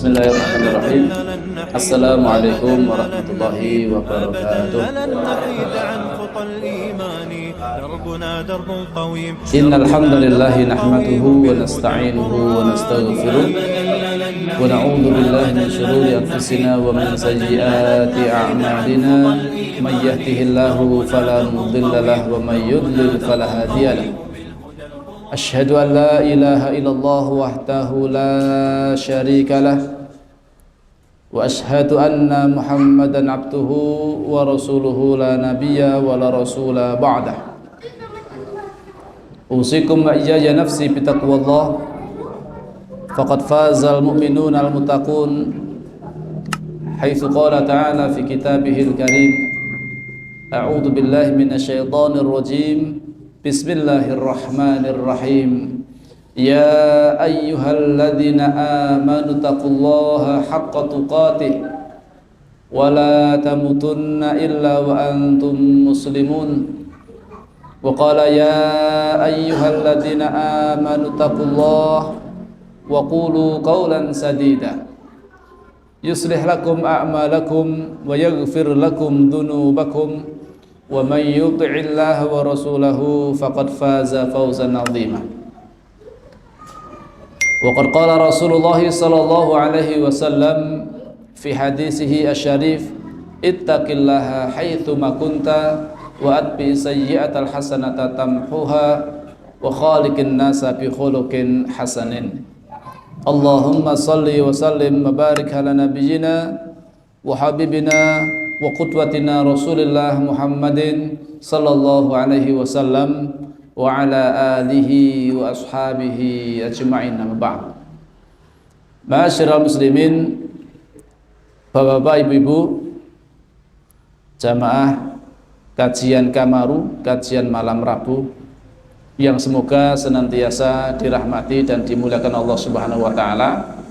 Bismillahirrahmanirrahim. Assalamualaikum warahmatullahi wabarakatuh. Innal hamdalillah nahmaduhu wa nasta'inuhu wa nastaghfiruh wa na'udzu billahi min shururi anfusina wa min sayyiati a'malina. May yahdihillahu fala mudilla lahu wa may yudlil fala hadiya lahu. Asyhadu an la ilaha illallah wahdahu la syarika lah wa asyhadu anna Muhammadan abduhu wa rasuluhu la nabiyya wa la rasula ba'dah. Usikum wa iyaya nafsi bitaqwallah faqad fazal mu'minuna al-muttaqun haitsu qala ta'ala fi kitabihil karim. A'udzu billahi minasyaitonir rajim. Bismillahirrahmanirrahim. Ya ayyuhalladzina amanu taqullaha haqqa tuqatih wa la tamutunna illa wa antum muslimun. Wa qala ya ayyuhalladzina amanu taqullaha wa qulu qawlan sadida yuslih lakum a'malakum wa yaghfir lakum dhunubakum wa man yuti'illaha wa rasulahu faqad faza fawzan 'azima. Wa qad qala Rasulullah sallallahu alaihi wasallam fi hadisihi asy-syarif, ittaqillaha haitsu ma kunta wa atbi sayyi'atal hasanata tamhuha wa khaliqin nasa bi khuluqin hasanin. Allahumma salli wa sallim wa barik ala nabiyyina wa habibina wa qudwatina Rasulillah Muhammadin sallallahu alaihi wasallam wa ala alihi wa ashabihi ajma'in. Amma ba'd. Ma'asyiral muslimin, Bapak-bapak, Ibu-ibu, jamaah kajian Kamaru, kajian malam Rabu yang semoga senantiasa dirahmati dan dimuliakan Allah Subhanahu wa taala.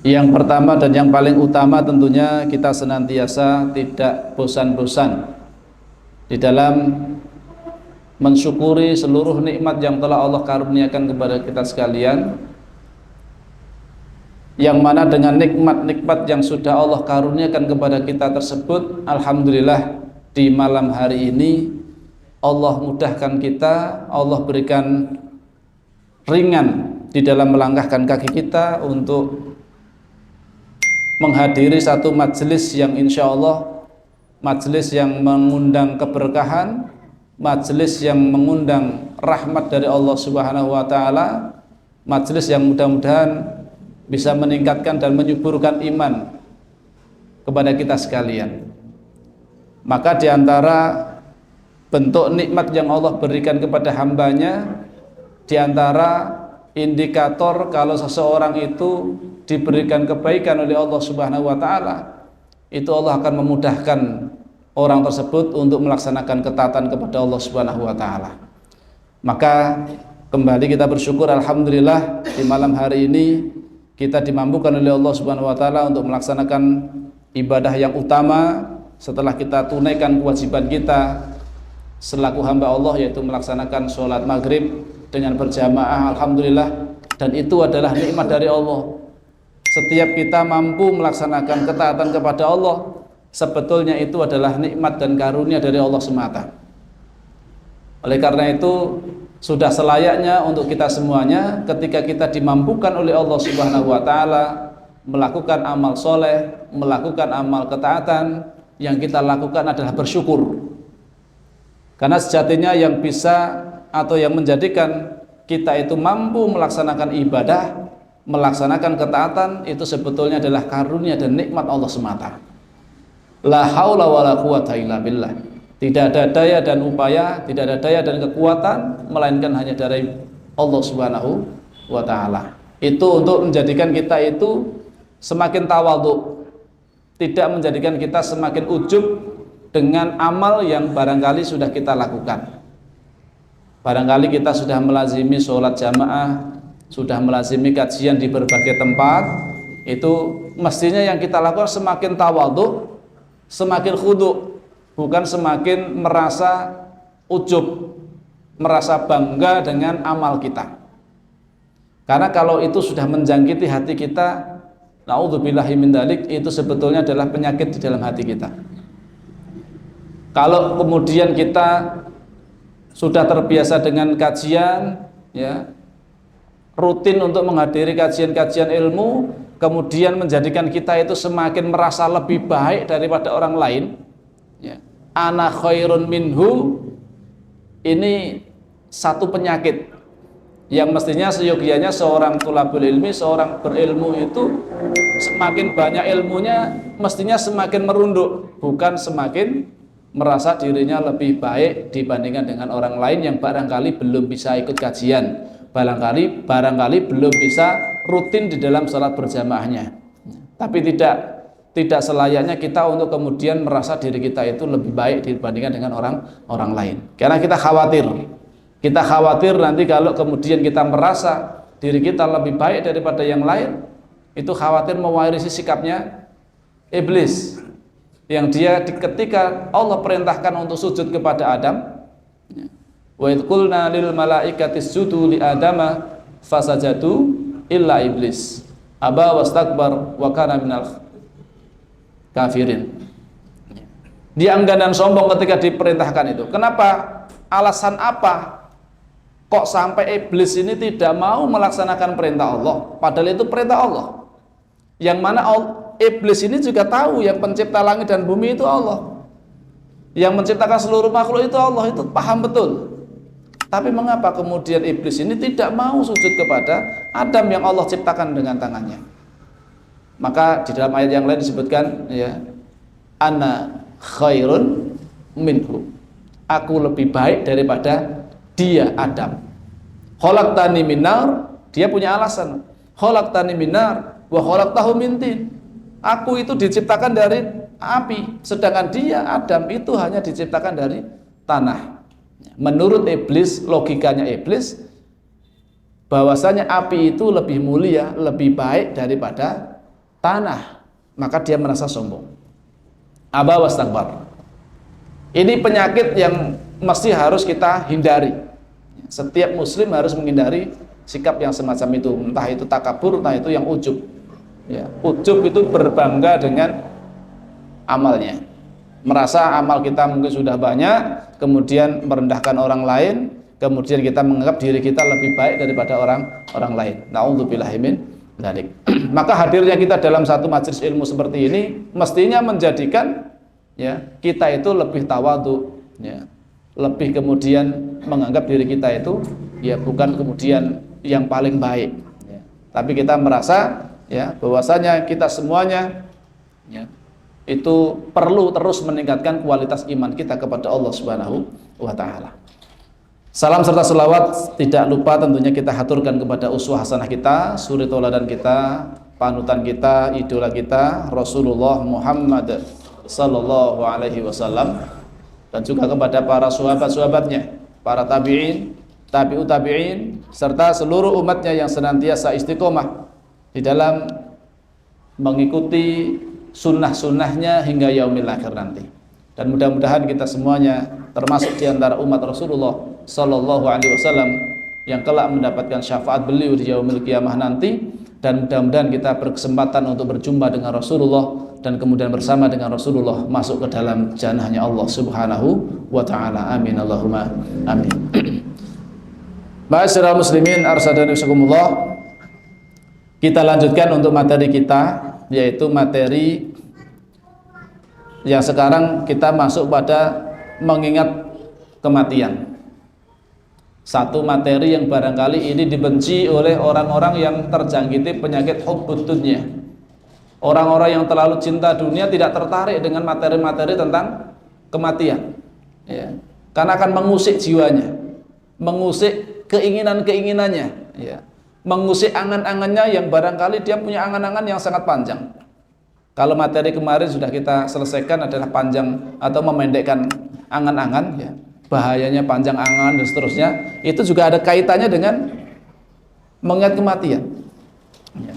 Yang pertama dan yang paling utama tentunya kita senantiasa tidak bosan-bosan di dalam mensyukuri seluruh nikmat yang telah Allah karuniakan kepada kita sekalian, yang mana dengan nikmat-nikmat yang sudah Allah karuniakan kepada kita tersebut, alhamdulillah di malam hari ini Allah mudahkan kita, Allah berikan ringan di dalam melangkahkan kaki kita untuk menghadiri satu majelis yang insya Allah majelis yang mengundang keberkahan, majelis yang mengundang rahmat dari Allah Subhanahu wa taala, majelis yang mudah-mudahan bisa meningkatkan dan menyuburkan iman kepada kita sekalian. Maka diantara bentuk nikmat yang Allah berikan kepada hambanya, diantara indikator kalau seseorang itu diberikan kebaikan oleh Allah Subhanahu wa taala, itu Allah akan memudahkan orang tersebut untuk melaksanakan ketaatan kepada Allah Subhanahu wa taala. Maka kembali kita bersyukur, alhamdulillah di malam hari ini kita dimampukan oleh Allah Subhanahu wa taala untuk melaksanakan ibadah yang utama setelah kita tunaikan kewajiban kita selaku hamba Allah, yaitu melaksanakan sholat maghrib dengan berjamaah. Alhamdulillah, dan itu adalah nikmat dari Allah. Setiap kita mampu melaksanakan ketaatan kepada Allah, sebetulnya itu adalah nikmat dan karunia dari Allah semata. Oleh karena itu sudah selayaknya untuk kita semuanya ketika kita dimampukan oleh Allah Subhanahu wa taala melakukan amal soleh, melakukan amal ketaatan, yang kita lakukan adalah bersyukur. Karena sejatinya yang bisa atau yang menjadikan kita itu mampu melaksanakan ibadah, melaksanakan ketaatan, itu sebetulnya adalah karunia dan nikmat Allah semata. La haula wala quwata illa billah. Tidak ada daya dan upaya, tidak ada daya dan kekuatan, melainkan hanya dari Allah Subhanahu wa taala. Itu untuk menjadikan kita itu semakin tawadhu, tidak menjadikan kita semakin ujub dengan amal yang barangkali sudah kita lakukan. Barangkali kita sudah melazimi sholat jamaah, sudah melazimi kajian di berbagai tempat, itu mestinya yang kita lakukan semakin tawadhu, semakin khudu, bukan semakin merasa ujub, merasa bangga dengan amal kita. Karena kalau itu sudah menjangkiti hati kita, naudzubillahi min dzalik, itu sebetulnya adalah penyakit di dalam hati kita. Kalau kemudian kita sudah terbiasa dengan kajian, ya, rutin untuk menghadiri kajian-kajian ilmu, kemudian menjadikan kita itu semakin merasa lebih baik daripada orang lain, ya. Ana khairun minhu, ini satu penyakit yang mestinya seyogianya seorang thalabul ilmi, seorang berilmu itu semakin banyak ilmunya mestinya semakin merunduk, bukan semakin merasa dirinya lebih baik dibandingkan dengan orang lain yang barangkali belum bisa ikut kajian, barangkali belum bisa rutin di dalam salat berjamaahnya. Tapi tidak selayaknya kita untuk kemudian merasa diri kita itu lebih baik dibandingkan dengan orang lain. Karena kita khawatir nanti kalau kemudian kita merasa diri kita lebih baik daripada yang lain, itu khawatir mewarisi sikapnya iblis, yang dia ketika Allah perintahkan untuk sujud kepada Adam, wa idh qulna lil malaikati isjudu li adama fasajadu illa iblis aba wastakbar wa kana minal kafirin. Dia enggan dan sombong ketika diperintahkan itu. Kenapa? Alasan apa kok sampai iblis ini tidak mau melaksanakan perintah Allah, padahal itu perintah Allah, yang mana iblis ini juga tahu yang pencipta langit dan bumi itu Allah, yang menciptakan seluruh makhluk itu Allah, itu paham betul. Tapi mengapa kemudian iblis ini tidak mau sujud kepada Adam yang Allah ciptakan dengan tangannya? Maka di dalam ayat yang lain disebutkan, ya, ana khairun minhu, aku lebih baik daripada dia Adam. Khalaqtani minar, dia punya alasan. Khalaqtani minar wa khalaqtahu min tin. Aku itu diciptakan dari api, sedangkan dia Adam itu hanya diciptakan dari tanah. Menurut iblis, logikanya iblis, bahwasanya api itu lebih mulia, lebih baik daripada tanah. Maka dia merasa sombong. Aba wastakbar. Ini penyakit yang mesti harus kita hindari. Setiap muslim harus menghindari sikap yang semacam itu, entah itu takabur, entah itu yang ujub, ya. Ujub itu berbangga dengan amalnya, merasa amal kita mungkin sudah banyak, kemudian merendahkan orang lain, kemudian kita menganggap diri kita lebih baik daripada orang lain. Na'udzubillahi min dzalik. Maka hadirnya kita dalam satu majelis ilmu seperti ini mestinya menjadikan, ya, kita itu lebih tawadhu, ya, lebih kemudian menganggap diri kita itu, ya, bukan kemudian yang paling baik, ya, tapi kita merasa, ya, bahwasanya kita semuanya, ya, itu perlu terus meningkatkan kualitas iman kita kepada Allah Subhanahu wa taala. Salam serta selawat tidak lupa tentunya kita haturkan kepada uswah hasanah kita, suri tauladan kita, panutan kita, idola kita, Rasulullah Muhammad sallallahu alaihi wasallam, dan juga kepada para sahabat-sahabatnya, para tabi'in, tabi'ut tabi'in, serta seluruh umatnya yang senantiasa istiqomah di dalam mengikuti sunnah-sunnahnya hingga yaumil akhir nanti. Dan mudah-mudahan kita semuanya termasuk di antara umat Rasulullah sallallahu alaihi wasallam yang kelak mendapatkan syafaat beliau di yaumil qiyamah nanti, dan mudah-mudahan kita berkesempatan untuk berjumpa dengan Rasulullah dan kemudian bersama dengan Rasulullah masuk ke dalam jannahnya Allah Subhanahu wa taala. Amin Allahumma amin. Ma'asyiral muslimin arsadani wasakumullah. Kita lanjutkan untuk materi kita, yaitu materi yang sekarang kita masuk pada mengingat kematian. Satu materi yang barangkali ini dibenci oleh orang-orang yang terjangkiti penyakit hubbud dunya. Orang-orang yang terlalu cinta dunia tidak tertarik dengan materi-materi tentang kematian, ya, karena akan mengusik jiwanya, mengusik keinginan-keinginannya, ya, mengusik angan-angannya yang barangkali dia punya angan-angan yang sangat panjang. Kalau materi kemarin sudah kita selesaikan adalah panjang atau memendekkan angan-angan, ya, bahayanya panjang angan dan seterusnya, itu juga ada kaitannya dengan mengingat kematian, ya.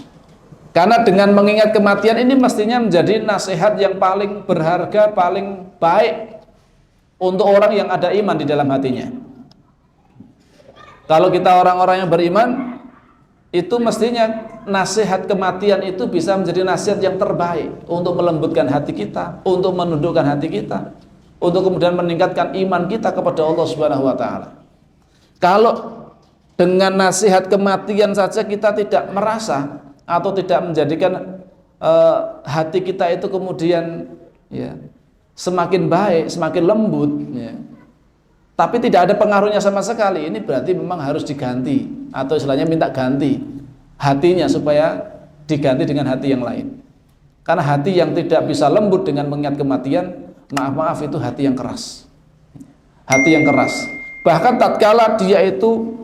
Karena dengan mengingat kematian ini mestinya menjadi nasihat yang paling berharga, paling baik untuk orang yang ada iman di dalam hatinya. Kalau kita orang-orang yang beriman, itu mestinya nasihat kematian itu bisa menjadi nasihat yang terbaik untuk melembutkan hati kita, untuk menundukkan hati kita, untuk kemudian meningkatkan iman kita kepada Allah Subhanahu wa taala. Kalau dengan nasihat kematian saja kita tidak merasa atau tidak menjadikan hati kita itu kemudian ya semakin baik, semakin lembut ya, tapi tidak ada pengaruhnya sama sekali, ini berarti memang harus diganti atau istilahnya minta ganti hatinya supaya diganti dengan hati yang lain. Karena hati yang tidak bisa lembut dengan mengingat kematian, maaf itu hati yang keras. Hati yang keras. Bahkan tatkala dia itu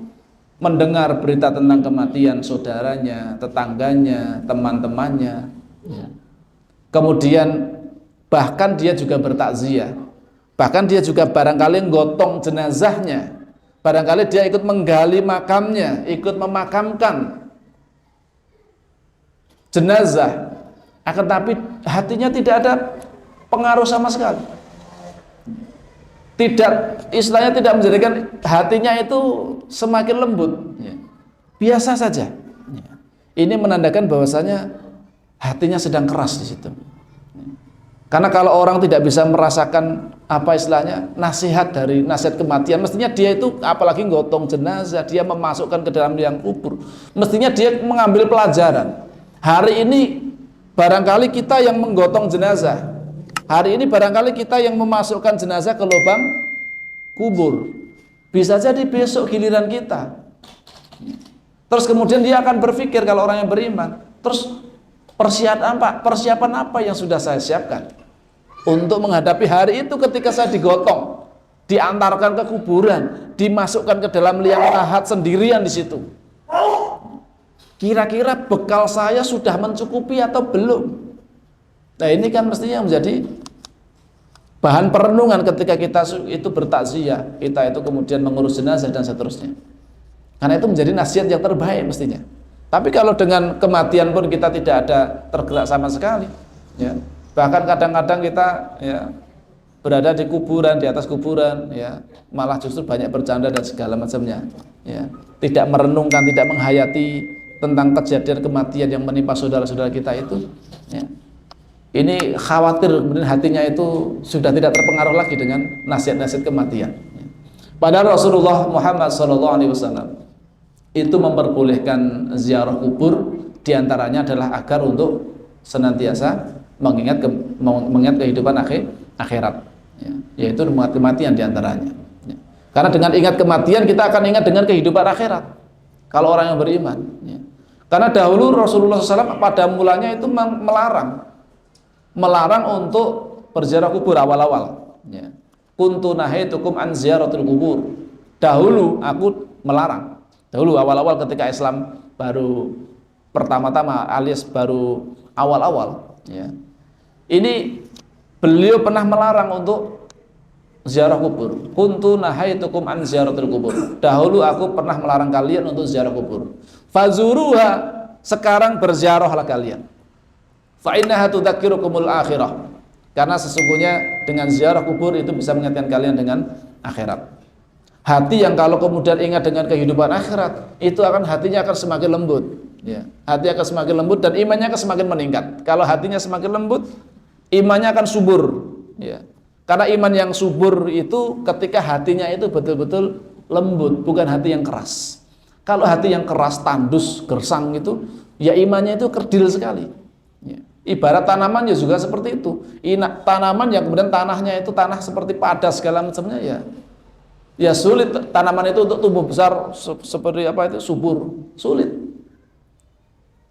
mendengar berita tentang kematian saudaranya, tetangganya, teman-temannya, kemudian bahkan dia juga bertakziah, bahkan dia juga barangkali gotong jenazahnya, barangkali dia ikut menggali makamnya, ikut memakamkan jenazah, akan tapi hatinya tidak ada pengaruh sama sekali, tidak, istilahnya tidak menjadikan hatinya itu semakin lembut, biasa saja. Ini menandakan bahwasanya hatinya sedang keras di situ. Karena kalau orang tidak bisa merasakan apa istilahnya nasihat dari nasihat kematian, mestinya dia itu apalagi gotong jenazah, dia memasukkan ke dalam liang kubur, mestinya dia mengambil pelajaran. Hari ini barangkali kita yang menggotong jenazah, hari ini barangkali kita yang memasukkan jenazah ke lubang kubur, bisa jadi besok giliran kita. Terus kemudian dia akan berpikir, kalau orang yang beriman, terus persiapan apa yang sudah saya siapkan untuk menghadapi hari itu ketika saya digotong, diantarkan ke kuburan, dimasukkan ke dalam liang lahat sendirian di situ. Kira-kira bekal saya sudah mencukupi atau belum? Nah, ini kan mestinya menjadi bahan perenungan ketika kita itu bertakziah, kita itu kemudian mengurus jenazah dan seterusnya. Karena itu menjadi nasihat yang terbaik mestinya. Tapi kalau dengan kematian pun kita tidak ada tergerak sama sekali, ya. Bahkan kadang-kadang kita ya berada di kuburan, di atas kuburan, ya malah justru banyak bercanda dan segala macamnya, ya. Tidak merenungkan, tidak menghayati tentang kejadian kematian yang menimpa saudara-saudara kita itu, ya. Ini khawatir kemudian hatinya itu sudah tidak terpengaruh lagi dengan nasihat-nasihat kematian. Padahal Rasulullah Muhammad SAW itu memperbolehkan ziarah kubur, diantaranya adalah agar untuk senantiasa mengingat kehidupan akhirat, ya, yaitu mengingat kematian diantaranya. Ya. Karena dengan ingat kematian kita akan ingat dengan kehidupan akhirat. Kalau orang yang beriman, ya. Karena dahulu Rasulullah SAW pada mulanya itu melarang untuk berziarah kubur awal-awal. Ya. Kuntu nahaitukum an ziyaratul kubur. Dahulu aku melarang. Dahulu awal-awal ketika Islam baru pertama-tama alias baru awal-awal, ya. Ini beliau pernah melarang untuk ziarah kubur. Kuntu nahaitukum an ziyaratul kubur. Dahulu aku pernah melarang kalian untuk ziarah kubur. Fazuruha, sekarang berziarahlah kalian. Fa innaha tudzakirukumul akhirah. Karena sesungguhnya dengan ziarah kubur itu bisa mengingatkan kalian dengan akhirat. Hati yang kalau kemudian ingat dengan kehidupan akhirat, itu hatinya akan semakin lembut, ya. Hati akan semakin lembut dan imannya akan semakin meningkat. Kalau hatinya semakin lembut, imannya akan subur, ya. Karena iman yang subur itu ketika hatinya itu betul-betul lembut, bukan hati yang keras. Kalau hati yang keras, tandus, gersang itu, ya imannya itu kerdil sekali, ya. Ibarat tanaman ya juga seperti itu. Tanaman yang kemudian tanahnya itu tanah seperti padas segala macamnya, ya sulit tanaman itu untuk tumbuh besar seperti apa itu subur, sulit.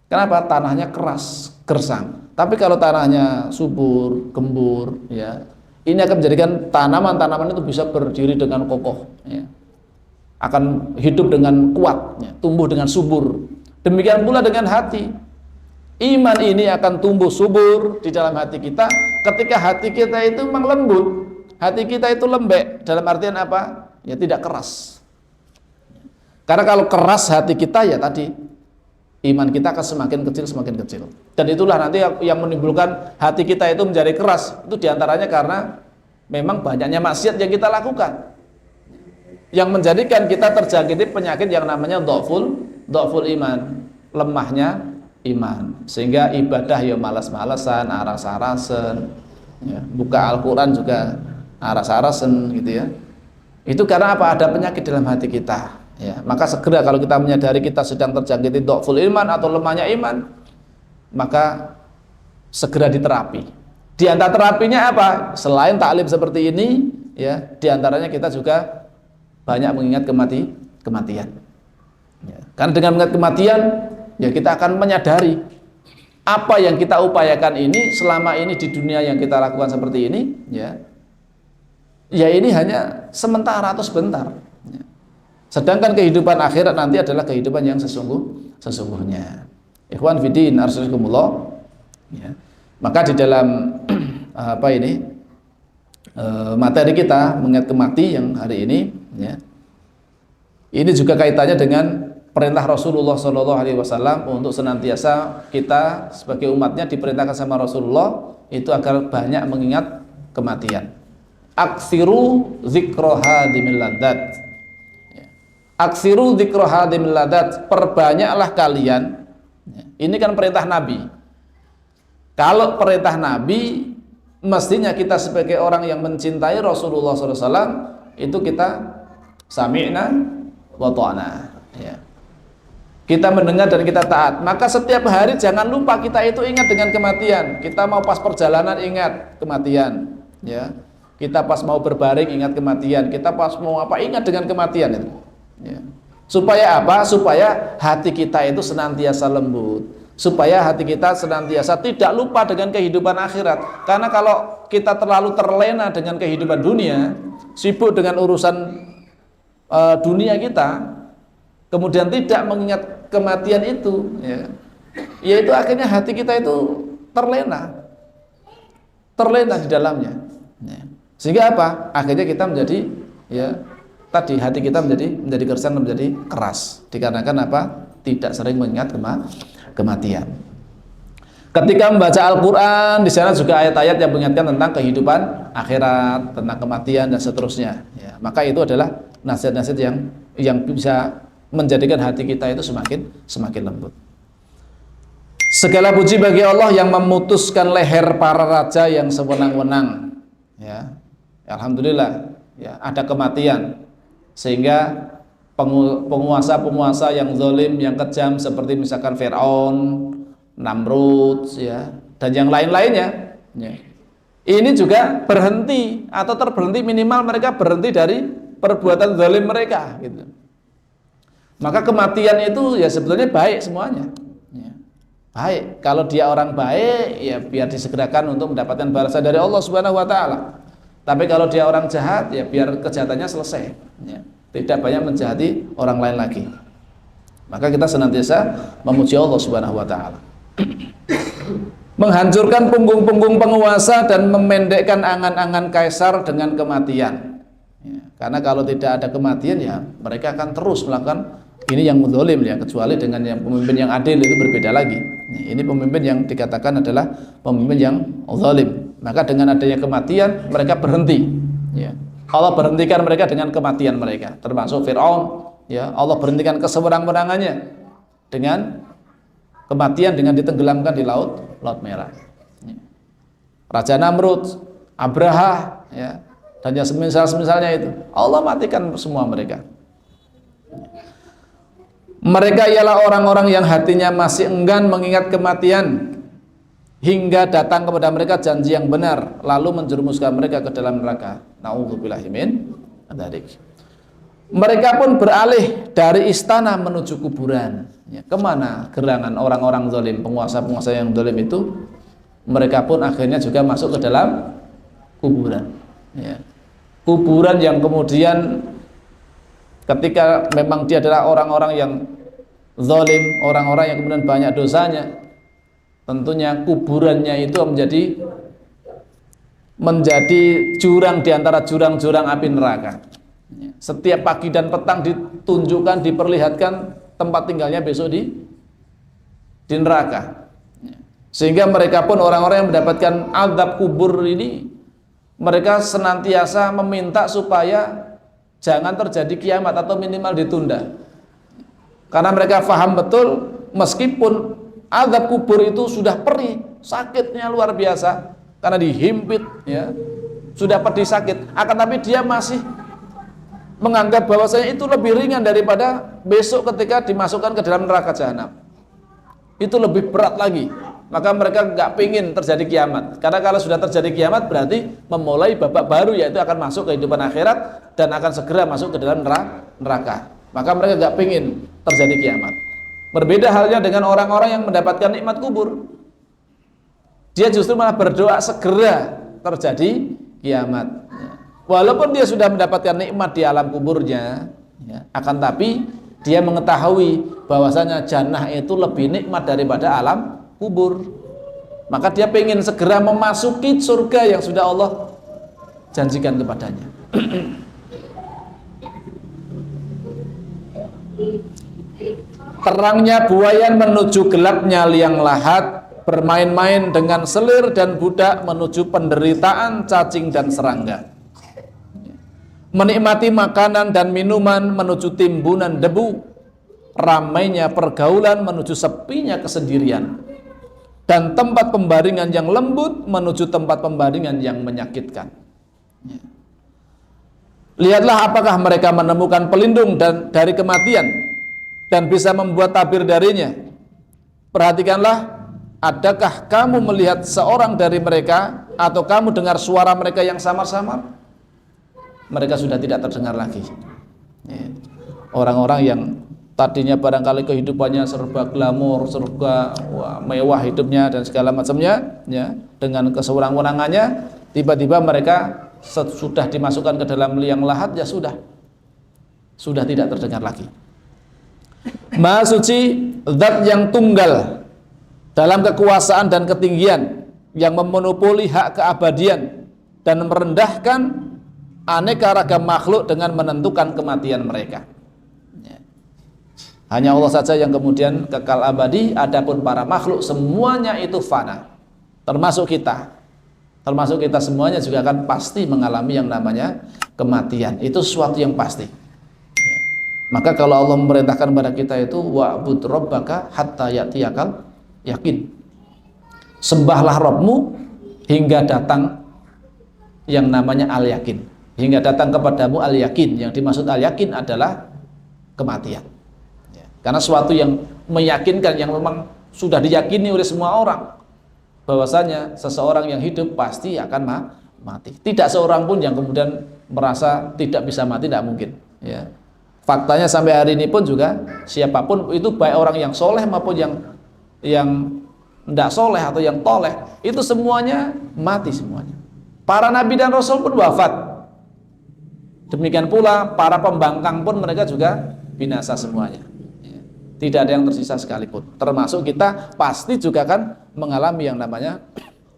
Kenapa? Tanahnya keras, gersang. Tapi kalau tanahnya subur, gembur, ya, ini akan menjadikan tanaman-tanaman itu bisa berdiri dengan kokoh, ya. Akan hidup dengan kuat, ya, tumbuh dengan subur. Demikian pula dengan hati. Iman ini akan tumbuh subur di dalam hati kita ketika hati kita itu memang lembut, hati kita itu lembek. Dalam artian apa? Ya tidak keras. Karena kalau keras hati kita, ya tadi iman kita akan semakin kecil. Dan itulah nanti yang menimbulkan hati kita itu menjadi keras. Itu diantaranya karena memang banyaknya maksiat yang kita lakukan, yang menjadikan kita terjangkiti penyakit yang namanya dhaful iman. lemahnya iman, sehingga ibadah ya malas-malasan, aras-arasan, ya, buka Al-Quran juga aras-arasan gitu ya. Itu karena apa? Ada penyakit dalam hati kita ya. Maka segera kalau kita menyadari kita sedang terjangkiti dhaful iman atau lemahnya iman, maka segera diterapi. Di antara terapinya apa? Selain taklim seperti ini ya, di antaranya kita juga banyak mengingat kematian ya. Karena dengan mengingat kematian ya, kita akan menyadari apa yang kita upayakan ini selama ini di dunia yang kita lakukan seperti ini ya, ya ini hanya sementara atau sebentar ya. Sedangkan kehidupan akhirat nanti adalah kehidupan yang sesungguhnya. Ikhwan fiddin arsyadakumullah ya. Maka di dalam materi kita mengingat kemati yang hari ini ya, ini juga kaitannya dengan perintah Rasulullah SAW untuk senantiasa kita sebagai umatnya diperintahkan sama Rasulullah itu agar banyak mengingat kematian. Aksiru dzikra hadimil ladat. Aksiru dzikra hadimil ladat, perbanyaklah kalian. Ini kan perintah Nabi. Kalau perintah Nabi, mestinya kita sebagai orang yang mencintai Rasulullah SAW itu kita sami'na wa ta'na ya. Kita mendengar dan kita taat. Maka setiap hari jangan lupa kita itu ingat dengan kematian. Kita mau pas perjalanan ingat kematian ya. Kita pas mau berbaring ingat kematian. Kita pas mau apa ingat dengan kematian itu ya. Supaya apa? Supaya hati kita itu senantiasa lembut, supaya hati kita senantiasa tidak lupa dengan kehidupan akhirat. Karena kalau kita terlalu terlena dengan kehidupan dunia, sibuk dengan urusan dunia kita, kemudian tidak mengingat kematian itu ya, yaitu akhirnya hati kita itu terlena di dalamnya ya. Sehingga apa? Akhirnya kita menjadi ya tadi hati kita menjadi gersang, menjadi keras dikarenakan apa? Tidak sering mengingat kematian. Ketika membaca Al-Quran, di sana juga ayat-ayat yang mengingatkan tentang kehidupan akhirat, tentang kematian dan seterusnya ya. Maka itu adalah nasihat-nasihat yang bisa menjadikan hati kita itu semakin lembut. Segala puji bagi Allah yang memutuskan leher para raja yang sewenang-wenang ya. Alhamdulillah ya, ada kematian sehingga penguasa-penguasa yang zalim, yang kejam seperti misalkan Firaun, Namrud ya, dan yang lain-lainnya ya, ini juga berhenti atau terberhenti, minimal mereka berhenti dari perbuatan zalim mereka gitu. Maka kematian itu ya sebetulnya baik semuanya ya. Baik, kalau dia orang baik ya biar disegerakan untuk mendapatkan balasan dari Allah Subhanahu wa taala. Tapi kalau dia orang jahat ya biar kejahatannya selesai ya. Tidak banyak menjahati orang lain lagi. Maka kita senantiasa memuji Allah Subhanahu wa taala. Menghancurkan punggung-punggung penguasa dan memendekkan angan-angan kaisar dengan kematian ya. Karena kalau tidak ada kematian ya mereka akan terus melakukan ini yang zalim ya, kecuali dengan yang pemimpin yang adil itu berbeda lagi. Ini pemimpin yang dikatakan adalah pemimpin yang zalim. Maka dengan adanya kematian mereka berhenti ya. Allah berhentikan mereka dengan kematian mereka, termasuk Firaun ya. Allah berhentikan kesewenang-wenangannya dengan kematian, dengan ditenggelamkan di laut merah ya. Raja Namrud, Abraha ya, dan yang semisal-misalnya itu Allah matikan semua mereka. Mereka ialah orang-orang yang hatinya masih enggan mengingat kematian hingga datang kepada mereka janji yang benar lalu menjerumuskan mereka ke dalam neraka. Na'udzubillahi min dzalik. Mereka pun beralih dari istana menuju kuburan ya. Kemana gerangan orang-orang zalim, penguasa-penguasa yang zalim itu? Mereka pun akhirnya juga masuk ke dalam kuburan ya. Kuburan yang kemudian ketika memang dia adalah orang-orang yang zalim, orang-orang yang kemudian banyak dosanya, tentunya kuburannya itu menjadi jurang di antara jurang-jurang api neraka. Setiap pagi dan petang ditunjukkan, diperlihatkan tempat tinggalnya besok di neraka. Sehingga mereka pun orang-orang yang mendapatkan azab kubur ini, mereka senantiasa meminta supaya jangan terjadi kiamat atau minimal ditunda. Karena mereka faham betul meskipun azab kubur itu sudah perih, sakitnya luar biasa karena dihimpit, ya, sudah pedih sakit, akan tapi dia masih menganggap bahwasanya itu lebih ringan daripada besok ketika dimasukkan ke dalam neraka jahanam. Itu lebih berat lagi. Maka mereka nggak pingin terjadi kiamat, karena kalau sudah terjadi kiamat berarti memulai babak baru, yaitu akan masuk kehidupan akhirat dan akan segera masuk ke dalam neraka. Maka mereka nggak pingin terjadi kiamat. Berbeda halnya dengan orang-orang yang mendapatkan nikmat kubur, dia justru malah berdoa segera terjadi kiamat. Walaupun dia sudah mendapatkan nikmat di alam kuburnya, ya, akan tapi dia mengetahui bahwasanya jannah itu lebih nikmat daripada alam kubur. Maka dia pengen segera memasuki surga yang sudah Allah janjikan kepadanya. Terangnya buayan menuju gelapnya liang lahat, bermain-main dengan selir dan budak menuju penderitaan cacing dan serangga. Menikmati makanan dan minuman menuju timbunan debu, ramainya pergaulan menuju sepinya kesendirian, dan tempat pembaringan yang lembut menuju tempat pembaringan yang menyakitkan. Lihatlah apakah mereka menemukan pelindung dari kematian dan bisa membuat tabir darinya. Perhatikanlah, adakah kamu melihat seorang dari mereka, atau kamu dengar suara mereka yang samar-samar? Mereka sudah tidak terdengar lagi. Orang-orang yang tadinya barangkali kehidupannya serba glamor, serba mewah hidupnya dan segala macamnya, ya, dengan kesewenang-wenangannya, tiba-tiba mereka sudah dimasukkan ke dalam liang lahat, ya sudah tidak terdengar lagi. Maha suci zat yang tunggal dalam kekuasaan dan ketinggian, yang memonopoli hak keabadian dan merendahkan aneka ragam makhluk dengan menentukan kematian mereka. Hanya Allah saja yang kemudian kekal abadi, adapun para makhluk semuanya itu fana. Termasuk kita semuanya juga akan pasti mengalami yang namanya kematian. Itu sesuatu yang pasti. Maka kalau Allah memerintahkan kepada kita itu wa'bud rabbaka hatta ya'tiyakal yakin. Sembahlah Rabbmu hingga datang yang namanya al-yakin. Hingga datang kepadamu al-yakin. Yang dimaksud al-yakin adalah kematian. Karena suatu yang meyakinkan, yang memang sudah diyakini oleh semua orang, bahwasanya seseorang yang hidup pasti akan mati. Tidak seorang pun yang kemudian merasa tidak bisa mati, tidak mungkin. Ya. Faktanya sampai hari ini pun juga siapapun itu, baik orang yang soleh maupun yang tidak soleh atau yang toleh, itu semuanya mati semuanya. Para nabi dan rasul pun wafat. Demikian pula para pembangkang pun mereka juga binasa semuanya. Tidak ada yang tersisa sekalipun. Termasuk kita pasti juga akan mengalami yang namanya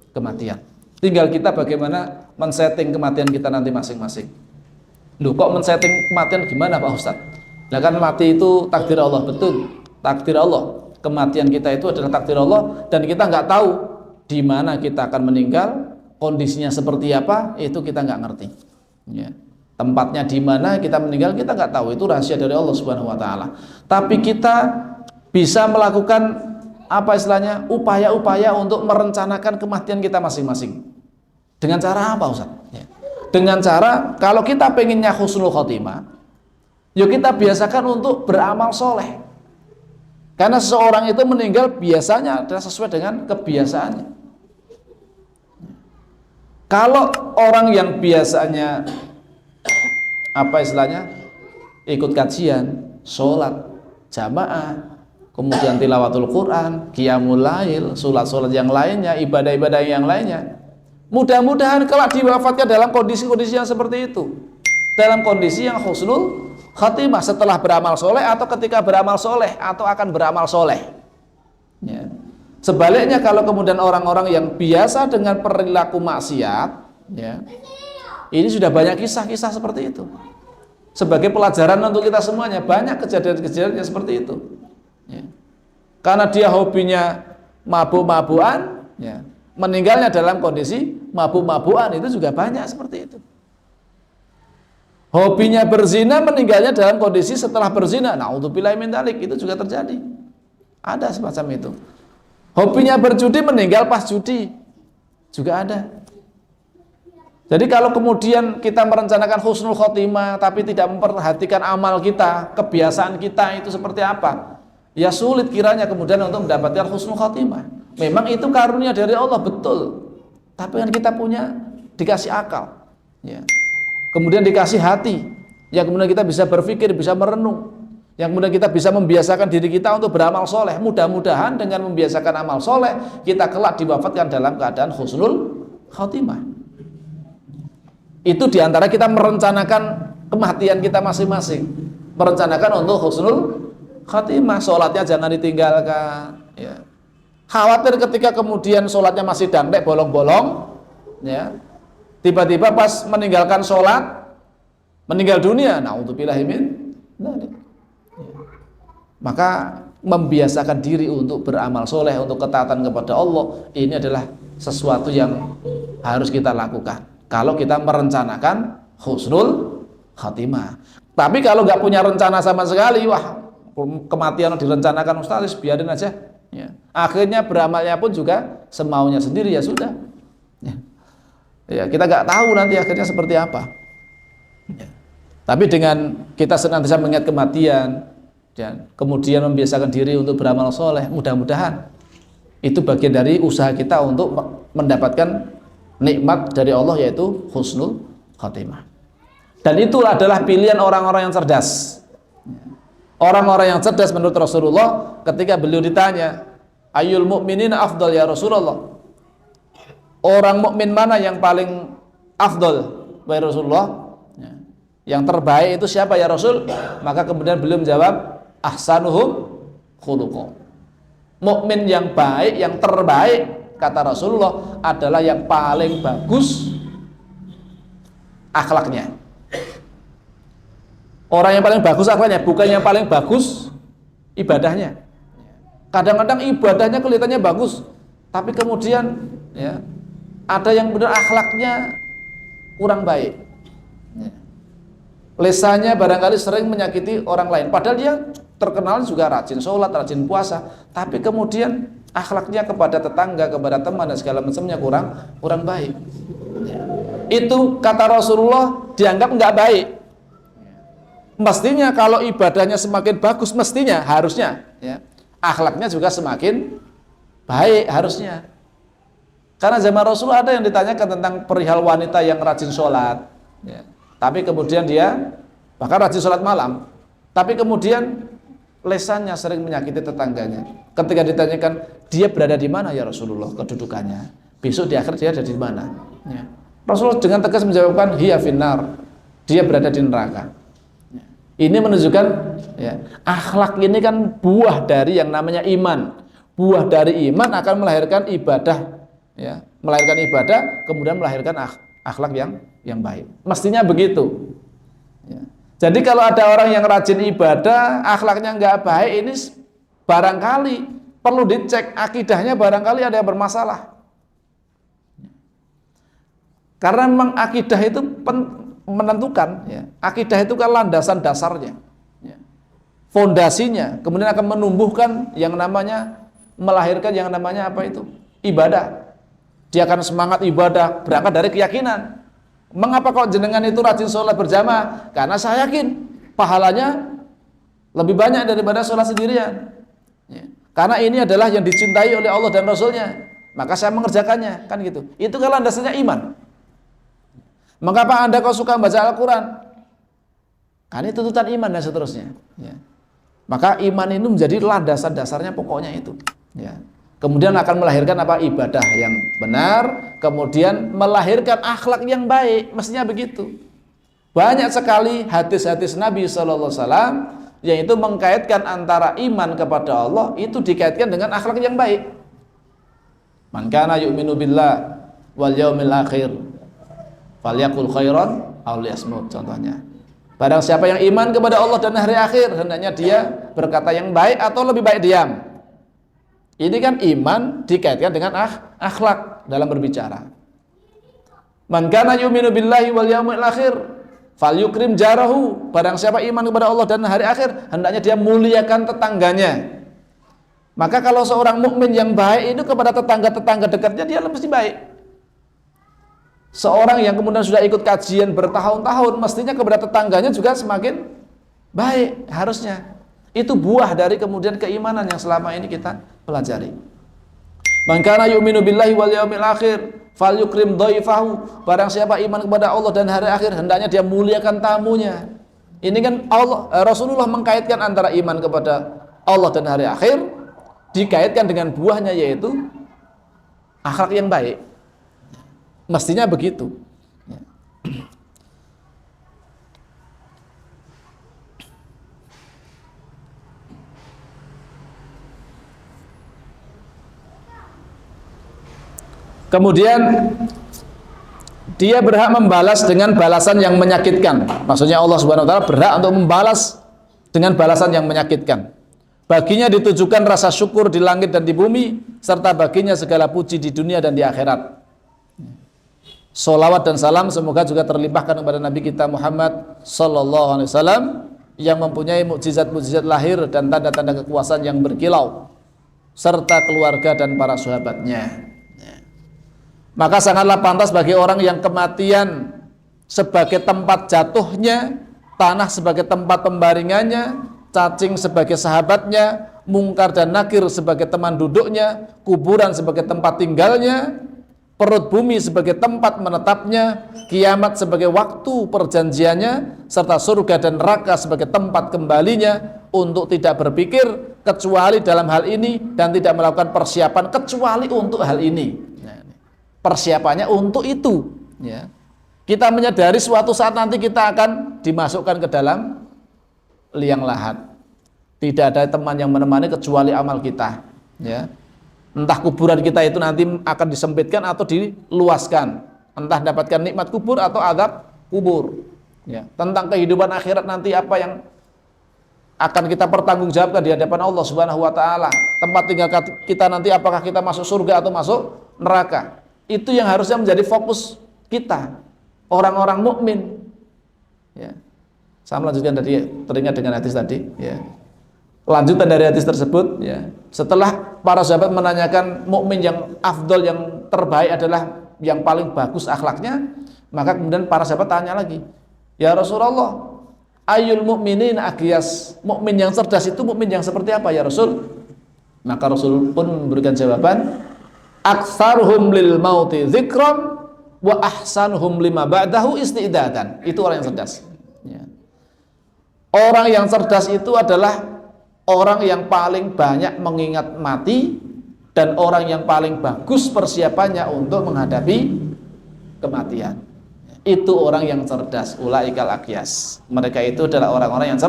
kematian. Tinggal kita bagaimana men-setting kematian kita nanti masing-masing. Loh, kok men-setting kematian gimana Pak Ustadz? Nah kan mati itu takdir Allah, betul. Takdir Allah. Kematian kita itu adalah takdir Allah, dan kita nggak tahu di mana kita akan meninggal, kondisinya seperti apa, itu kita nggak ngerti. Ya. Tempatnya di mana kita meninggal kita nggak tahu, itu rahasia dari Allah Subhanahu wa taala. Tapi kita bisa melakukan apa istilahnya? Upaya-upaya untuk merencanakan kematian kita masing-masing. Dengan cara apa, Ustaz? Ya. Dengan cara kalau kita pengennya husnul khotimah, yuk kita biasakan untuk beramal soleh. Karena seseorang itu meninggal biasanya adalah sesuai dengan kebiasaannya. Kalau orang yang biasanya apa istilahnya, ikut kajian, sholat jamaah, kemudian tilawatul Quran, qiyamul lail, sholat yang lainnya, ibadah-ibadah yang lainnya, mudah-mudahan kalau diwafatkan dalam kondisi-kondisi yang seperti itu, dalam kondisi yang husnul khatimah, setelah beramal soleh atau ketika beramal soleh atau akan beramal soleh. Ya. Sebaliknya kalau kemudian orang-orang yang biasa dengan perilaku maksiat, ya, ini sudah banyak kisah-kisah seperti itu. Sebagai pelajaran untuk kita semuanya, banyak kejadian-kejadian yang seperti itu. Ya. Karena dia hobinya mabuk-mabukan, ya, meninggalnya dalam kondisi mabuk-mabukan, itu juga banyak seperti itu. Hobinya berzina, meninggalnya dalam kondisi setelah berzina. Na'udzubillahi min dzalik, itu juga terjadi. Ada semacam itu. Hobinya berjudi, meninggal pas judi juga ada. Jadi kalau kemudian kita merencanakan husnul khotimah tapi tidak memperhatikan amal kita, kebiasaan kita itu seperti apa, ya sulit kiranya kemudian untuk mendapatkan husnul khotimah. Memang itu karunia dari Allah, betul. Tapi kan kita punya, dikasih akal, ya. Kemudian dikasih hati, yang kemudian kita bisa berpikir, bisa merenung, yang kemudian kita bisa membiasakan diri kita untuk beramal soleh. Mudah-mudahan dengan membiasakan amal soleh, kita kelak diwafatkan dalam keadaan husnul khotimah. Itu diantara kita merencanakan kematian kita masing-masing, merencanakan untuk husnul khotimah. Sholatnya jangan ditinggalkan, ya. Khawatir ketika kemudian sholatnya masih dangdek, bolong-bolong, ya, tiba-tiba pas meninggalkan sholat meninggal dunia, na'udzubillahi min dzalik. Maka membiasakan diri untuk beramal soleh, untuk ketaatan kepada Allah, ini adalah sesuatu yang harus kita lakukan kalau kita merencanakan husnul khatimah. Tapi kalau nggak punya rencana sama sekali, wah, kematian direncanakan Ustaz, biarin aja, ya. Akhirnya beramalnya pun juga semaunya sendiri, ya sudah, ya. Ya, kita nggak tahu nanti akhirnya seperti apa, ya. Tapi dengan kita senantiasa mengingat kematian dan kemudian membiasakan diri untuk beramal soleh, mudah-mudahan itu bagian dari usaha kita untuk mendapatkan nikmat dari Allah, yaitu husnul khatimah. Dan itu adalah pilihan orang-orang yang cerdas. Orang-orang yang cerdas menurut Rasulullah, ketika beliau ditanya, ayyul mu'minina afdal ya Rasulullah, orang mukmin mana yang paling afdal wahai Rasulullah, yang terbaik itu siapa ya Rasul? Maka kemudian beliau menjawab, ahsanuhum khuluqa. Mukmin yang baik, yang terbaik, kata Rasulullah, adalah yang paling bagus akhlaknya. Orang yang paling bagus akhlaknya, bukan yang paling bagus ibadahnya. Kadang-kadang ibadahnya kelihatannya bagus, tapi kemudian, ya, ada yang benar akhlaknya kurang baik, ya. Lesannya barangkali sering menyakiti orang lain, padahal dia terkenal juga rajin sholat, rajin puasa, tapi kemudian akhlaknya kepada tetangga, kepada teman dan segala macamnya kurang baik, ya. Itu kata Rasulullah dianggap nggak baik. Mestinya kalau ibadahnya semakin bagus, mestinya harusnya, ya, akhlaknya juga semakin baik harusnya. Karena zaman Rasulullah ada yang ditanyakan tentang perihal wanita yang rajin sholat, ya, tapi kemudian dia bahkan rajin sholat malam, tapi kemudian lesannya sering menyakiti tetangganya. Ketika ditanyakan, dia berada di mana ya Rasulullah kedudukannya, besok di akhir dia ada di mana, ya. Rasulullah dengan tegas menjawabkan, hiya finnar, dia berada di neraka. Ini menunjukkan, ya, akhlak ini kan buah dari yang namanya iman. Buah dari iman akan melahirkan ibadah, ya, melahirkan ibadah, kemudian melahirkan akhlak yang baik. Mestinya begitu, ya. Jadi kalau ada orang yang rajin ibadah, akhlaknya nggak baik, ini barangkali perlu dicek akidahnya, barangkali ada yang bermasalah. Karena memang akidah itu menentukan, ya. Akidah itu kan landasan dasarnya, ya, fondasinya, kemudian akan menumbuhkan yang namanya, melahirkan yang namanya apa itu? Ibadah. Dia akan semangat ibadah berangkat dari keyakinan. Mengapa kok jenengan itu rajin sholat berjamaah? Karena saya yakin pahalanya lebih banyak daripada sholat sendirian, ya. Karena ini adalah yang dicintai oleh Allah dan Rasulnya, maka saya mengerjakannya, kan gitu. Itu kan landasannya iman. Mengapa Anda kok suka membaca Al-Quran? Kan itu tuntutan iman dan seterusnya, ya. Maka iman itu menjadi landasan dasarnya, pokoknya itu, ya. Kemudian akan melahirkan apa? Ibadah yang benar, kemudian melahirkan akhlak yang baik, mestinya begitu. Banyak sekali hadis-hadis Nabi SAW yang itu mengkaitkan antara iman kepada Allah itu dikaitkan dengan akhlak yang baik. Man kana yu'minu billah wal yaumil akhir falyaqul khairan aw liyasmut, contohnya. Barang siapa yang iman kepada Allah dan hari akhir, hendaknya dia berkata yang baik atau lebih baik diam. Ini kan iman dikaitkan dengan akhlak dalam berbicara. Man kana yu'minu billahi wal yaumil akhir falyukrim jarahu. Barang siapa iman kepada Allah dan hari akhir, hendaknya dia muliakan tetangganya. Maka kalau seorang mukmin yang baik itu kepada tetangga-tetangga dekatnya dia mesti baik. Seorang yang kemudian sudah ikut kajian bertahun-tahun mestinya kepada tetangganya juga semakin baik harusnya. Itu buah dari kemudian keimanan yang selama ini kita pelajari. Man kana yu'minu billahi wal yaumil akhir falyukrim dhaifahu. Barang siapa iman kepada Allah dan hari akhir, hendaknya dia muliakan tamunya. Ini kan Rasulullah mengkaitkan antara iman kepada Allah dan hari akhir dikaitkan dengan buahnya, yaitu akhlak yang baik. Mestinya begitu. Kemudian dia berhak membalas dengan balasan yang menyakitkan. Maksudnya Allah Subhanahu wa taala berhak untuk membalas dengan balasan yang menyakitkan. Baginya ditujukan rasa syukur di langit dan di bumi, serta baginya segala puji di dunia dan di akhirat. Sholawat dan salam semoga juga terlimpahkan kepada Nabi kita Muhammad sallallahu alaihi wasallam yang mempunyai mukjizat-mukjizat lahir dan tanda-tanda kekuasaan yang berkilau, serta keluarga dan para sahabatnya. Maka sangatlah pantas bagi orang yang kematian sebagai tempat jatuhnya, tanah sebagai tempat pembaringannya, cacing sebagai sahabatnya, mungkar dan nakir sebagai teman duduknya, kuburan sebagai tempat tinggalnya, perut bumi sebagai tempat menetapnya, kiamat sebagai waktu perjanjiannya, serta surga dan neraka sebagai tempat kembalinya, untuk tidak berpikir kecuali dalam hal ini dan tidak melakukan persiapan kecuali untuk hal ini. Persiapannya untuk itu, ya. Kita menyadari suatu saat nanti kita akan dimasukkan ke dalam liang lahat. Tidak ada teman yang menemani kecuali amal kita, ya. Entah kuburan kita itu nanti akan disempitkan atau diluaskan, entah dapatkan nikmat kubur atau azab kubur, ya. Tentang kehidupan akhirat nanti apa yang akan kita pertanggungjawabkan di hadapan Allah Subhanahu wa taala. Tempat tinggal kita nanti apakah kita masuk surga atau masuk neraka. Itu yang harusnya menjadi fokus kita, orang-orang mukmin. Ya. Saya melanjutkan tadi, teringat dengan hadis tadi. Ya. Lanjutan dari hadis tersebut. Ya. Setelah para sahabat menanyakan mukmin yang afdol, yang terbaik adalah yang paling bagus akhlaknya, maka kemudian para sahabat tanya lagi, ya Rasulullah, ayul mukminin aqyas, mukmin yang cerdas itu mukmin yang seperti apa ya Rasul? Maka Rasul pun memberikan jawaban, aktsaruhum lil mauti dzikran wa ahsanuhum lima ba'dahu isti'dadan. Itu orang yang cerdas, ya. Orang yang cerdas itu adalah orang yang paling banyak mengingat mati dan orang yang paling bagus persiapannya untuk menghadapi kematian. Itu orang yang cerdas, ulaikal aqyas. Mereka itu adalah orang-orang yang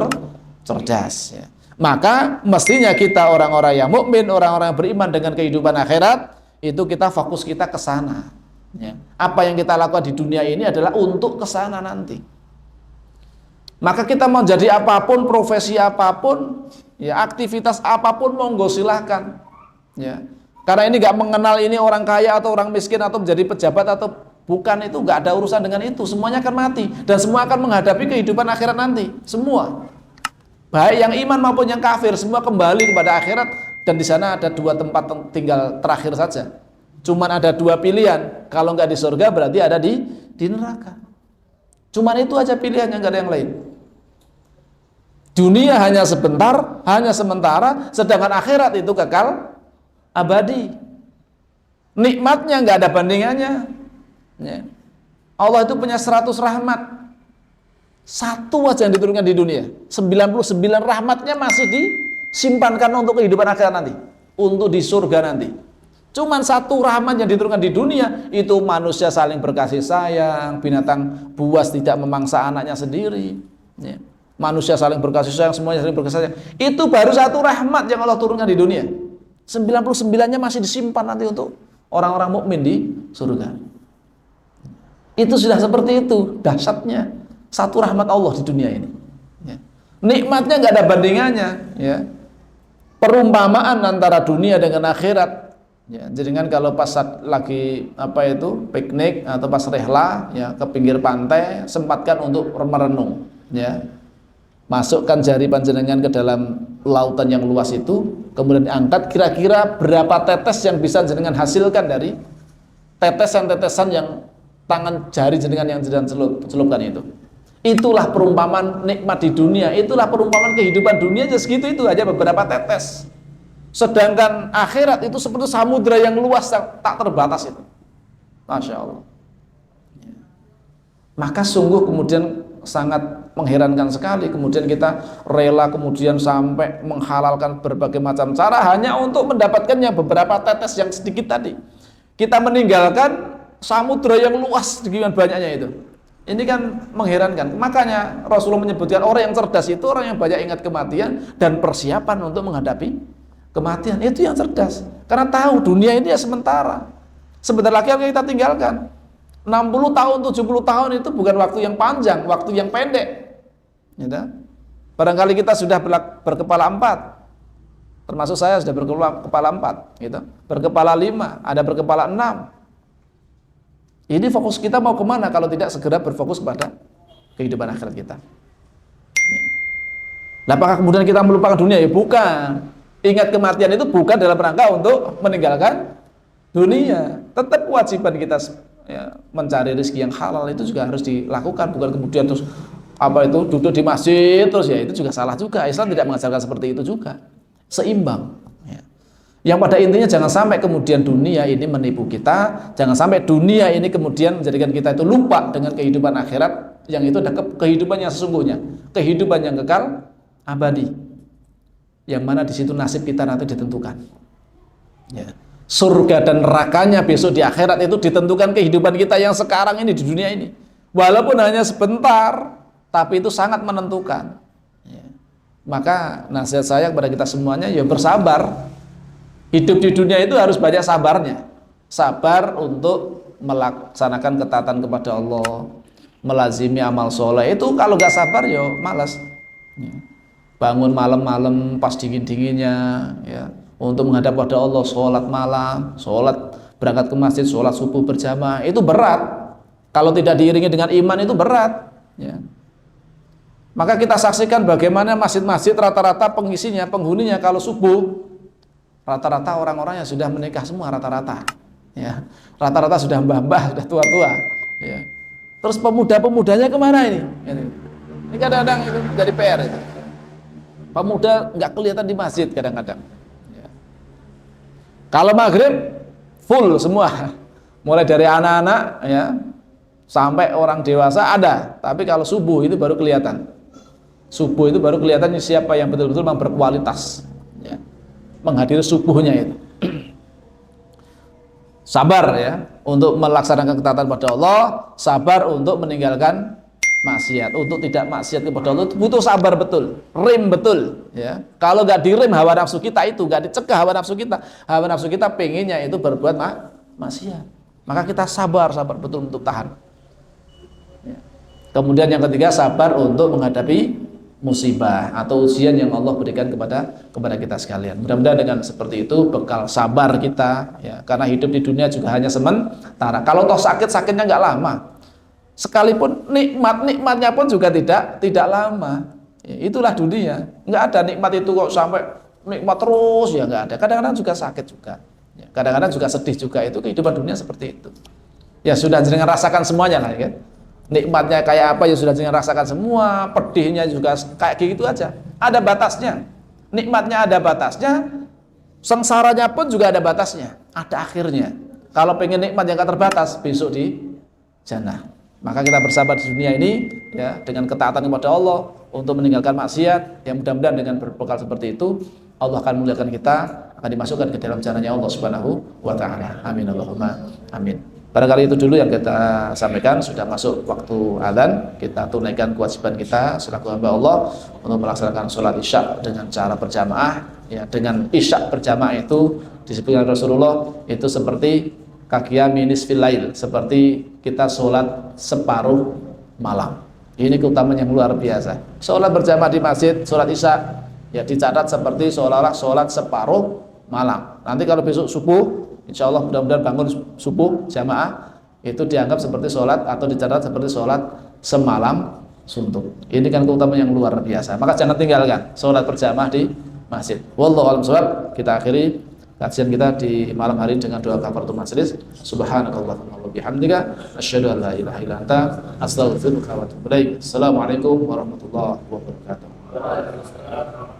cerdas, ya. Maka mestinya kita orang-orang yang mukmin, orang-orang yang beriman dengan kehidupan akhirat, itu kita fokus kita ke sana, ya. Apa yang kita lakukan di dunia ini adalah untuk ke sana nanti. Maka kita mau jadi apapun, profesi apapun, ya, aktivitas apapun, monggo silahkan, ya. Karena ini nggak mengenal ini orang kaya atau orang miskin atau menjadi pejabat atau bukan, itu nggak ada urusan dengan itu. Semuanya akan mati dan semua akan menghadapi kehidupan akhirat nanti. Semua, baik yang iman maupun yang kafir, semua kembali kepada akhirat. Dan di sana ada dua tempat tinggal terakhir saja. Cuman ada dua pilihan. Kalau nggak di surga berarti ada di neraka. Cuman itu aja pilihannya, nggak ada yang lain. Dunia hanya sebentar, hanya sementara, sedangkan akhirat itu kekal abadi. Nikmatnya nggak ada bandingannya, ya. Allah itu punya 100 rahmat. Satu aja yang diturunkan di dunia, 99 rahmatnya masih disimpankan untuk kehidupan akhirat nanti, untuk di surga nanti. Cuman satu rahmat yang diturunkan di dunia, itu manusia saling berkasih sayang, binatang buas tidak memangsa anaknya sendiri, ya. Manusia saling berkasih sayang, semuanya saling berkasih sayang. Itu baru satu rahmat yang Allah turunkan di dunia. 99-nya masih disimpan nanti untuk orang-orang mukmin di surga. Itu sudah seperti itu dahsyatnya satu rahmat Allah di dunia ini, ya. Nikmatnya nggak ada bandingannya, ya. Perumpamaan antara dunia dengan akhirat, ya. Jadi kan kalau pas lagi piknik atau pas rehla, ya, ke pinggir pantai, sempatkan untuk merenung, ya. Masukkan jari panjenengan ke dalam lautan yang luas itu, kemudian diangkat, kira-kira berapa tetes yang bisa jenengan hasilkan dari tetesan-tetesan yang tangan jari jenengan yang jenengan celupkan itu. Itulah perumpamaan nikmat di dunia, itulah perumpamaan kehidupan dunia, aja segitu, itu aja beberapa tetes. Sedangkan akhirat itu seperti samudra yang luas, tak terbatas itu. Masya Allah. Maka sungguh kemudian sangat mengherankan sekali, kemudian kita rela kemudian sampai menghalalkan berbagai macam cara hanya untuk mendapatkannya beberapa tetes yang sedikit tadi. Kita meninggalkan samudra yang luas dengan banyaknya itu. Ini kan mengherankan. Makanya Rasulullah menyebutkan orang yang cerdas itu orang yang banyak ingat kematian dan persiapan untuk menghadapi kematian. Itu yang cerdas. Karena tahu dunia ini ya sementara. Sebentar lagi akan kita tinggalkan. 60 tahun, 70 tahun itu bukan waktu yang panjang, waktu yang pendek. Gitu. Barangkali kita sudah berkepala 4. Termasuk saya sudah berkepala 4, gitu. Berkepala 5, ada berkepala 6. Ini fokus kita mau kemana kalau tidak segera berfokus pada kehidupan akhirat kita. Nah, apakah kemudian kita melupakan dunia? Ya bukan. Ingat kematian itu bukan dalam rangka untuk meninggalkan dunia. Tetap kewajiban kita ya, mencari rezeki yang halal itu juga harus dilakukan. Bukan kemudian terus duduk di masjid terus, ya itu juga salah juga. Islam tidak mengajarkan seperti itu juga. Seimbang. Yang pada intinya jangan sampai kemudian dunia ini menipu kita, jangan sampai dunia ini kemudian menjadikan kita itu lupa dengan kehidupan akhirat yang itu ada kehidupan yang sesungguhnya, kehidupan yang kekal abadi, yang mana di situ nasib kita nanti ditentukan. Ya. Surga dan nerakanya besok di akhirat itu ditentukan kehidupan kita yang sekarang ini di dunia ini, walaupun hanya sebentar, tapi itu sangat menentukan. Ya. Maka nasihat saya kepada kita semuanya, ya bersabar. Hidup di dunia itu harus banyak sabarnya. Sabar untuk melaksanakan ketaatan kepada Allah, melazimi amal soleh. Itu kalau nggak sabar ya malas. Bangun malam-malam pas dingin-dinginnya, ya, untuk menghadap pada Allah, sholat malam, sholat berangkat ke masjid, sholat subuh berjamaah, itu berat. Kalau tidak diiringi dengan iman itu berat. Ya. Maka kita saksikan bagaimana masjid-masjid rata-rata pengisinya, penghuninya kalau subuh rata-rata orang-orang yang sudah menikah semua, rata-rata ya, rata-rata sudah mbah-mbah, sudah tua-tua ya. Terus pemuda-pemudanya kemana ini? Ini kadang-kadang itu jadi PR itu. Pemuda nggak kelihatan di masjid kadang-kadang ya. Kalau maghrib full semua, mulai dari anak-anak ya sampai orang dewasa ada, tapi kalau subuh itu baru kelihatan. Subuh itu baru kelihatan siapa yang betul-betul memang berkualitas ya, menghadiri subuhnya itu. Sabar ya untuk melaksanakan ketaatan pada Allah, sabar untuk meninggalkan maksiat, untuk tidak maksiat kepada Allah, itu butuh sabar betul, rem betul ya. Kalau nggak direm hawa nafsu kita itu, nggak dicegah hawa nafsu kita pengennya itu berbuat maksiat, maka kita sabar betul untuk tahan ya. Kemudian yang ketiga, sabar untuk menghadapi musibah atau ujian yang Allah berikan kepada kita sekalian. Mudah-mudahan dengan seperti itu bekal sabar kita ya, karena hidup di dunia juga hanya sementara. Kalau toh sakitnya nggak lama, sekalipun nikmatnya pun juga tidak lama ya, itulah dunia. Nggak ada nikmat itu kok sampai nikmat terus, ya nggak ada. Kadang-kadang juga sakit juga ya, kadang-kadang juga sedih juga. Itu kehidupan dunia seperti itu ya. Sudah jenengan rasakan semuanya lah ya. Nikmatnya kayak apa ya sudah jenengan rasakan semua, pedihnya juga kayak gitu aja. Ada batasnya. Nikmatnya ada batasnya, sengsaranya pun juga ada batasnya, ada akhirnya. Kalau pengen nikmat yang gak terbatas, besok di jannah. Maka kita bersabar di dunia ini ya, dengan ketaatan kepada Allah untuk meninggalkan maksiat. Yang mudah-mudahan dengan berbekal seperti itu Allah akan memuliakan kita, akan dimasukkan ke dalam jannahnya Allah Subhanahu wa taala. Amin Allahumma amin. Barangkali itu dulu yang kita sampaikan. Sudah masuk waktu adzan, kita tunaikan kewajiban kita selaku hamba Allah untuk melaksanakan sholat isya dengan cara berjamaah ya. Dengan isya berjamaah itu disebutkan Rasulullah itu seperti kaqiyami nisfil lail, seperti kita sholat separuh malam. Ini keutamaan yang luar biasa. Sholat berjamaah di masjid, sholat isya ya dicatat seperti seolah-olah sholat separuh malam. Nanti kalau besok subuh, insya Allah mudah-mudahan bangun subuh jamaah itu dianggap seperti sholat atau dicatat seperti sholat semalam suntuk. Ini kan keutamaan yang luar biasa. Maka jangan tinggalkan sholat berjamaah di masjid. Wallahu a'lam bishawab. Kita akhiri kajian kita di malam hari dengan doa kafaratul majelis. Subhanakallahumma wa bihamdika asyhadu an la ilaha illa anta astaghfiruka wa atubu ilaik. Assalamualaikum warahmatullahi wabarakatuh.